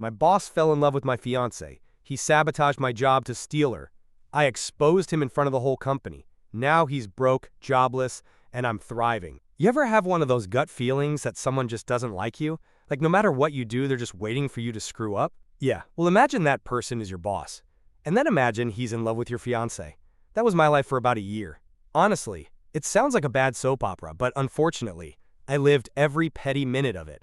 My boss fell in love with my fiancée. He sabotaged my job to steal her. I exposed him in front of the whole company. Now he's broke, jobless, and I'm thriving. You ever have one of those gut feelings that someone just doesn't like you? Like no matter what you do, they're just waiting for you to screw up? Yeah, well imagine that person is your boss. And then imagine he's in love with your fiancée. That was my life for about a year. Honestly, it sounds like a bad soap opera, but unfortunately, I lived every petty minute of it.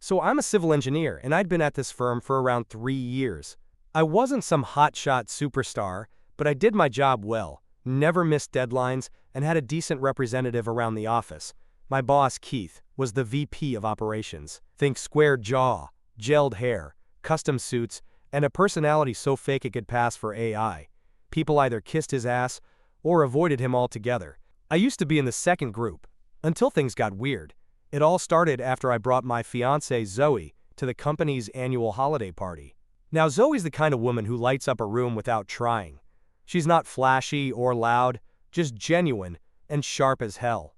So I'm a civil engineer, and I'd been at this firm for around 3 years. I wasn't some hotshot superstar, but I did my job well, never missed deadlines, and had a decent representative around the office. My boss, Keith, was the VP of operations. Think square jaw, gelled hair, custom suits, and a personality so fake it could pass for AI. People either kissed his ass or avoided him altogether. I used to be in the second group, until things got weird. It all started after I brought my fiancée Zoe to the company's annual holiday party. Now Zoe's the kind of woman who lights up a room without trying. She's not flashy or loud, just genuine and sharp as hell.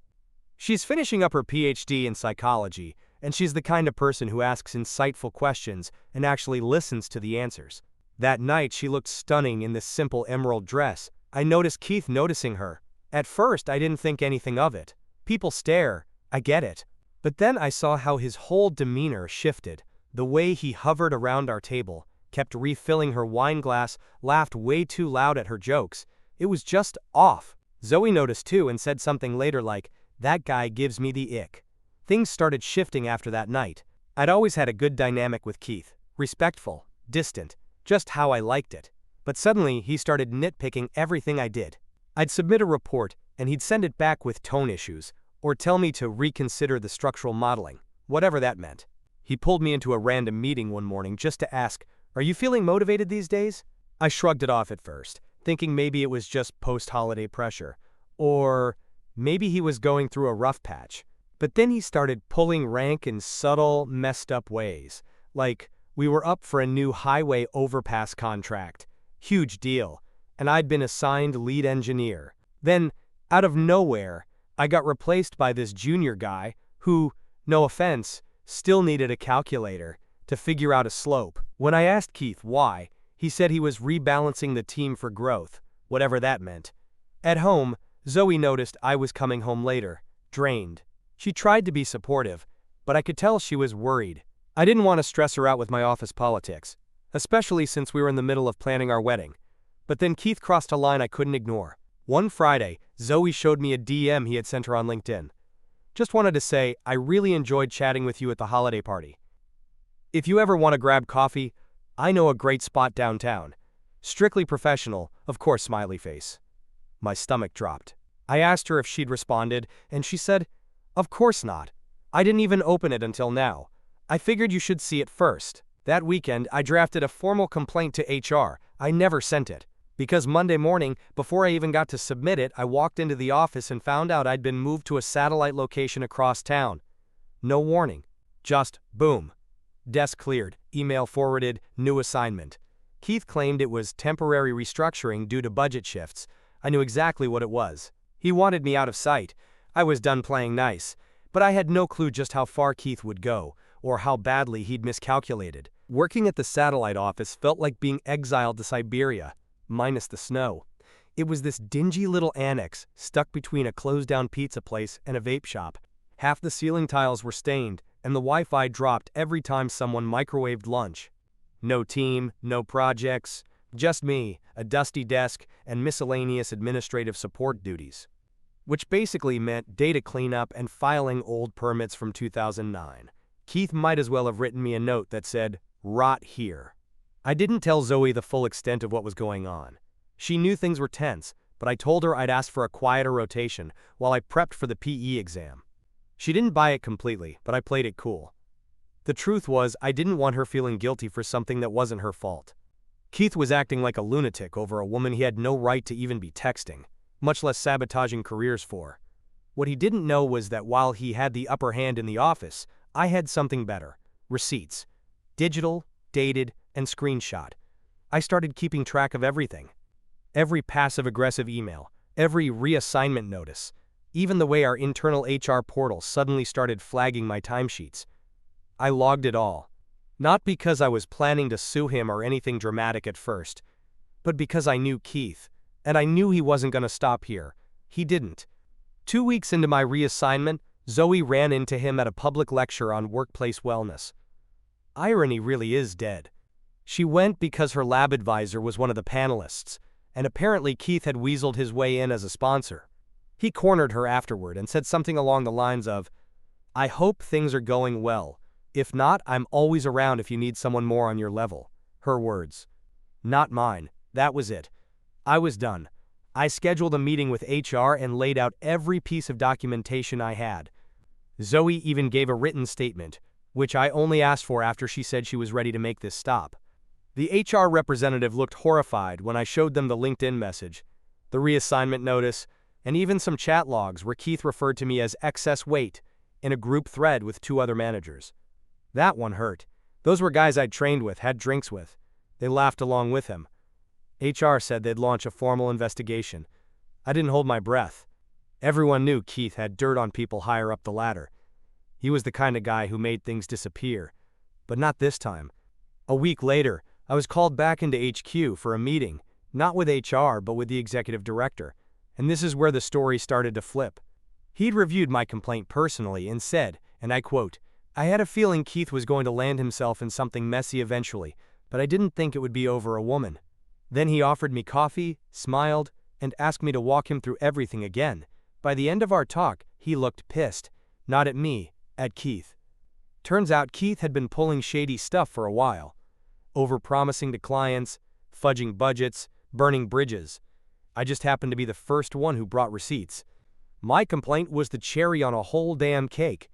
She's finishing up her PhD in psychology, and she's the kind of person who asks insightful questions and actually listens to the answers. That night she looked stunning in this simple emerald dress. I noticed Keith noticing her. At first I didn't think anything of it. People stare, I get it. But then I saw how his whole demeanor shifted. The way he hovered around our table, kept refilling her wine glass, laughed way too loud at her jokes. It was just off. Zoe noticed too and said something later like, "That guy gives me the ick." Things started shifting after that night. I'd always had a good dynamic with Keith. Respectful, distant, just how I liked it. But suddenly he started nitpicking everything I did. I'd submit a report and he'd send it back with tone issues, or tell me to reconsider the structural modeling, whatever that meant. He pulled me into a random meeting one morning just to ask, "Are you feeling motivated these days?" I shrugged it off at first, thinking maybe it was just post-holiday pressure, or maybe he was going through a rough patch. But then he started pulling rank in subtle, messed up ways. Like, we were up for a new highway overpass contract. Huge deal. And I'd been assigned lead engineer. Then, out of nowhere, I got replaced by this junior guy who, no offense, still needed a calculator to figure out a slope. When I asked Keith why, he said he was rebalancing the team for growth, whatever that meant. At home, Zoe noticed I was coming home later, drained. She tried to be supportive, but I could tell she was worried. I didn't want to stress her out with my office politics, especially since we were in the middle of planning our wedding. But then Keith crossed a line I couldn't ignore. One Friday, Zoe showed me a DM he had sent her on LinkedIn. "Just wanted to say, I really enjoyed chatting with you at the holiday party. If you ever want to grab coffee, I know a great spot downtown. Strictly professional, of course, smiley face." My stomach dropped. I asked her if she'd responded, and she said, "Of course not. I didn't even open it until now. I figured you should see it first." That weekend, I drafted a formal complaint to HR. I never sent it. Because Monday morning, before I even got to submit it, I walked into the office and found out I'd been moved to a satellite location across town. No warning. Just, boom. Desk cleared, email forwarded, new assignment. Keith claimed it was temporary restructuring due to budget shifts. I knew exactly what it was. He wanted me out of sight. I was done playing nice. But I had no clue just how far Keith would go, or how badly he'd miscalculated. Working at the satellite office felt like being exiled to Siberia. Minus the snow. It was this dingy little annex stuck between a closed-down pizza place and a vape shop. Half the ceiling tiles were stained, and the Wi-Fi dropped every time someone microwaved lunch. No team, no projects, just me, a dusty desk, and miscellaneous administrative support duties. Which basically meant data cleanup and filing old permits from 2009. Keith might as well have written me a note that said, "Rot here." I didn't tell Zoe the full extent of what was going on. She knew things were tense, but I told her I'd asked for a quieter rotation while I prepped for the PE exam. She didn't buy it completely, but I played it cool. The truth was, I didn't want her feeling guilty for something that wasn't her fault. Keith was acting like a lunatic over a woman he had no right to even be texting, much less sabotaging careers for. What he didn't know was that while he had the upper hand in the office, I had something better. Receipts. Digital, dated, and screenshot. I started keeping track of everything. Every passive-aggressive email, every reassignment notice, even the way our internal HR portal suddenly started flagging my timesheets. I logged it all. Not because I was planning to sue him or anything dramatic at first, but because I knew Keith, and I knew he wasn't going to stop here. He didn't. 2 weeks into my reassignment, Zoe ran into him at a public lecture on workplace wellness. Irony really is dead. She went because her lab advisor was one of the panelists, and apparently Keith had weaseled his way in as a sponsor. He cornered her afterward and said something along the lines of, "I hope things are going well. If not, I'm always around if you need someone more on your level." Her words. Not mine. That was it. I was done. I scheduled a meeting with HR and laid out every piece of documentation I had. Zoe even gave a written statement, which I only asked for after she said she was ready to make this stop. The HR representative looked horrified when I showed them the LinkedIn message, the reassignment notice, and even some chat logs where Keith referred to me as excess weight in a group thread with 2 other managers. That one hurt. Those were guys I'd trained with, had drinks with. They laughed along with him. HR said they'd launch a formal investigation. I didn't hold my breath. Everyone knew Keith had dirt on people higher up the ladder. He was the kind of guy who made things disappear. But not this time. A week later, I was called back into HQ for a meeting, not with HR but with the executive director. And this is where the story started to flip. He'd reviewed my complaint personally and said, and I quote, "I had a feeling Keith was going to land himself in something messy eventually, but I didn't think it would be over a woman." Then he offered me coffee, smiled, and asked me to walk him through everything again. By the end of our talk, he looked pissed. Not at me, at Keith. Turns out Keith had been pulling shady stuff for a while. Overpromising to clients, fudging budgets, burning bridges. I just happened to be the first one who brought receipts. My complaint was the cherry on a whole damn cake.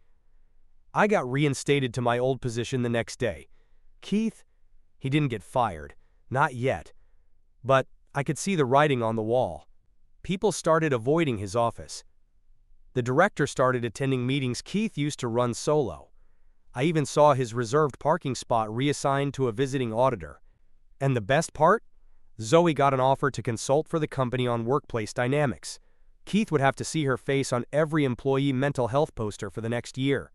I got reinstated to my old position the next day. Keith, he didn't get fired. Not yet. But I could see the writing on the wall. People started avoiding his office. The director started attending meetings Keith used to run solo. I even saw his reserved parking spot reassigned to a visiting auditor. And the best part? Zoe got an offer to consult for the company on workplace dynamics. Keith would have to see her face on every employee mental health poster for the next year.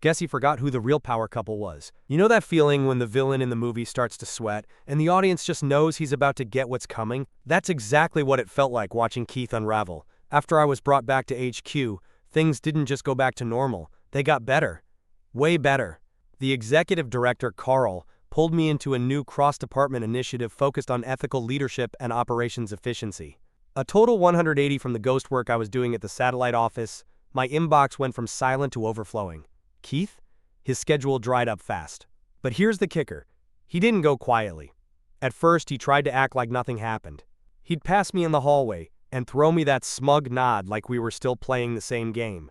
Guess he forgot who the real power couple was. You know that feeling when the villain in the movie starts to sweat, and the audience just knows he's about to get what's coming? That's exactly what it felt like watching Keith unravel. After I was brought back to HQ, things didn't just go back to normal, they got better. Way better. The executive director, Carl, pulled me into a new cross-department initiative focused on ethical leadership and operations efficiency. A total 180 from the ghost work I was doing at the satellite office. My inbox went from silent to overflowing. Keith? His schedule dried up fast. But here's the kicker. He didn't go quietly. At first, he tried to act like nothing happened. He'd pass me in the hallway and throw me that smug nod like we were still playing the same game.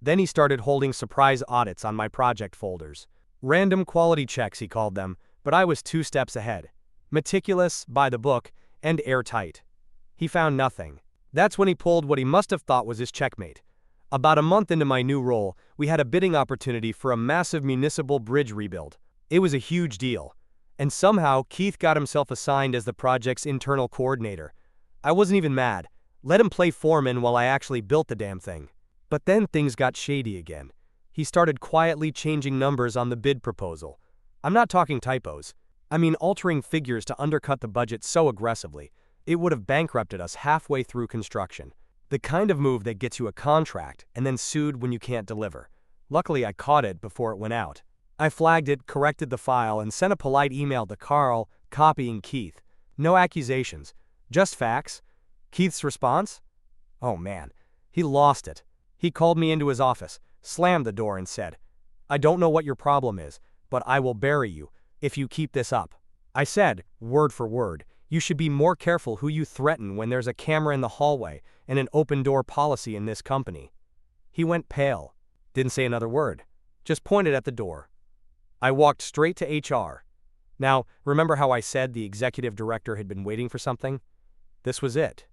Then he started holding surprise audits on my project folders. Random quality checks, he called them, but I was 2 steps ahead. Meticulous, by the book, and airtight. He found nothing. That's when he pulled what he must have thought was his checkmate. About a month into my new role, we had a bidding opportunity for a massive municipal bridge rebuild. It was a huge deal. And somehow, Keith got himself assigned as the project's internal coordinator. I wasn't even mad. Let him play foreman while I actually built the damn thing. But then things got shady again. He started quietly changing numbers on the bid proposal. I'm not talking typos. I mean altering figures to undercut the budget so aggressively, it would have bankrupted us halfway through construction. The kind of move that gets you a contract and then sued when you can't deliver. Luckily, I caught it before it went out. I flagged it, corrected the file, and sent a polite email to Carl, copying Keith. No accusations, just facts. Keith's response? Oh man, he lost it. He called me into his office, slammed the door and said, "I don't know what your problem is, but I will bury you if you keep this up." I said, word for word, "You should be more careful who you threaten when there's a camera in the hallway and an open-door policy in this company." He went pale, didn't say another word, just pointed at the door. I walked straight to HR. Now, remember how I said the executive director had been waiting for something? This was it.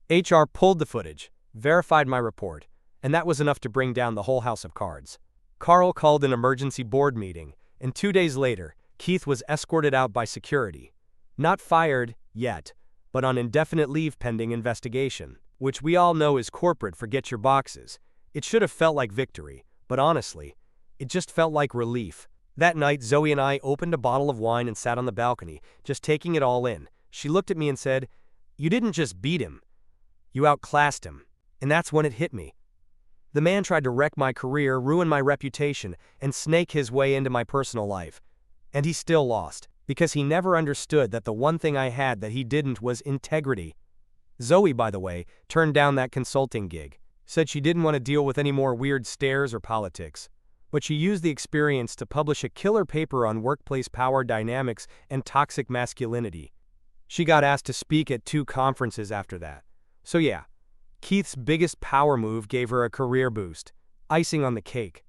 HR pulled the footage, verified my report, and that was enough to bring down the whole house of cards. Carl called an emergency board meeting, and 2 days later, Keith was escorted out by security. Not fired, yet, but on indefinite leave pending investigation, which we all know is corporate forget your boxes. It should have felt like victory, but honestly, it just felt like relief. That night, Zoe and I opened a bottle of wine and sat on the balcony, just taking it all in. She looked at me and said, "You didn't just beat him, you outclassed him." And that's when it hit me. The man tried to wreck my career, ruin my reputation, and snake his way into my personal life. And he still lost, because he never understood that the one thing I had that he didn't was integrity. Zoe, by the way, turned down that consulting gig, said she didn't want to deal with any more weird stares or politics. But she used the experience to publish a killer paper on workplace power dynamics and toxic masculinity. She got asked to speak at 2 conferences after that. So yeah, Keith's biggest power move gave her a career boost. Icing on the cake.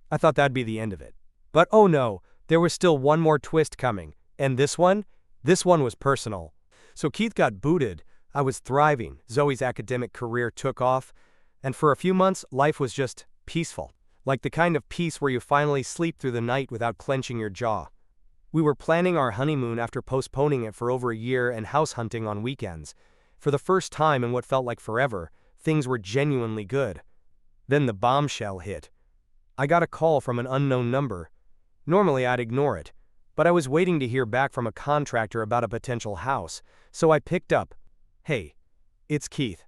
I thought that'd be the end of it. But oh no, there was still one more twist coming. And this one was personal. So Keith got booted. I was thriving. Zoe's academic career took off. And for a few months, life was just peaceful. Like the kind of peace where you finally sleep through the night without clenching your jaw. We were planning our honeymoon after postponing it for over a year and house hunting on weekends. For the first time in what felt like forever, things were genuinely good. Then the bombshell hit. I got a call from an unknown number. Normally I'd ignore it, but I was waiting to hear back from a contractor about a potential house, so I picked up. "Hey, it's Keith."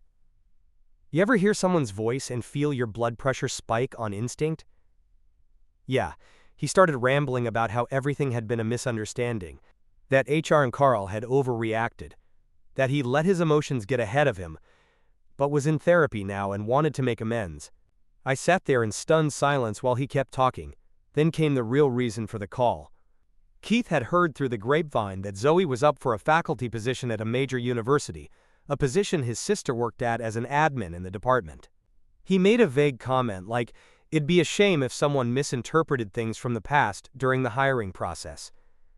You ever hear someone's voice and feel your blood pressure spike on instinct? Yeah, he started rambling about how everything had been a misunderstanding, that HR and Carl had overreacted, that he let his emotions get ahead of him, but was in therapy now and wanted to make amends. I sat there in stunned silence while he kept talking. Then came the real reason for the call. Keith had heard through the grapevine that Zoe was up for a faculty position at a major university, a position his sister worked at as an admin in the department. He made a vague comment like, it'd be a shame if someone misinterpreted things from the past during the hiring process.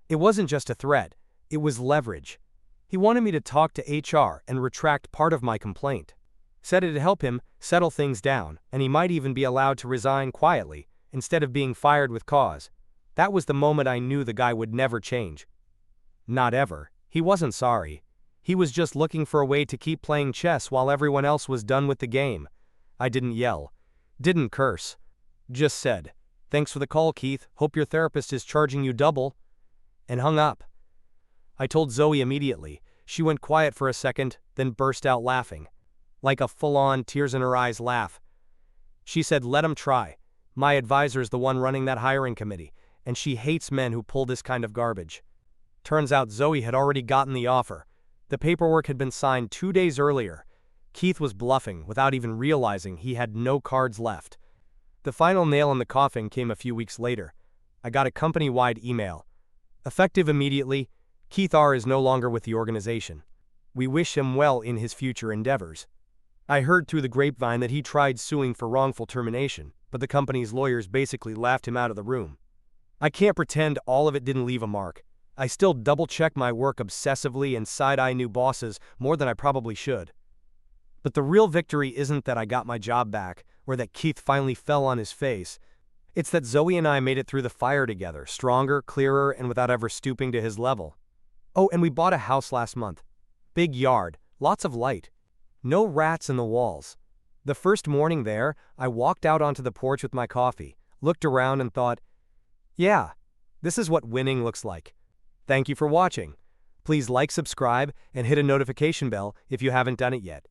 It wasn't just a threat, it was leverage. He wanted me to talk to HR and retract part of my complaint. Said it'd help him settle things down, and he might even be allowed to resign quietly, instead of being fired with cause. That was the moment I knew the guy would never change. Not ever. He wasn't sorry. He was just looking for a way to keep playing chess while everyone else was done with the game. I didn't yell. Didn't curse. Just said, "Thanks for the call, Keith. Hope your therapist is charging you double." And hung up. I told Zoe immediately. She went quiet for a second, then burst out laughing. Like a full-on, tears-in-her-eyes laugh. She said, "Let him try. My advisor's the one running that hiring committee, and she hates men who pull this kind of garbage." Turns out Zoe had already gotten the offer. The paperwork had been signed 2 days earlier. Keith was bluffing without even realizing he had no cards left. The final nail in the coffin came a few weeks later. I got a company-wide email. Effective immediately, Keith R. is no longer with the organization. We wish him well in his future endeavors. I heard through the grapevine that he tried suing for wrongful termination, but the company's lawyers basically laughed him out of the room. I can't pretend all of it didn't leave a mark. I still double-check my work obsessively and side-eye new bosses more than I probably should. But the real victory isn't that I got my job back, or that Keith finally fell on his face. It's that Zoe and I made it through the fire together, stronger, clearer, and without ever stooping to his level. Oh, and we bought a house last month. Big yard, lots of light. No rats in the walls. The first morning there, I walked out onto the porch with my coffee, looked around and thought, yeah, this is what winning looks like. Thank you for watching. Please like, subscribe, and hit a notification bell if you haven't done it yet.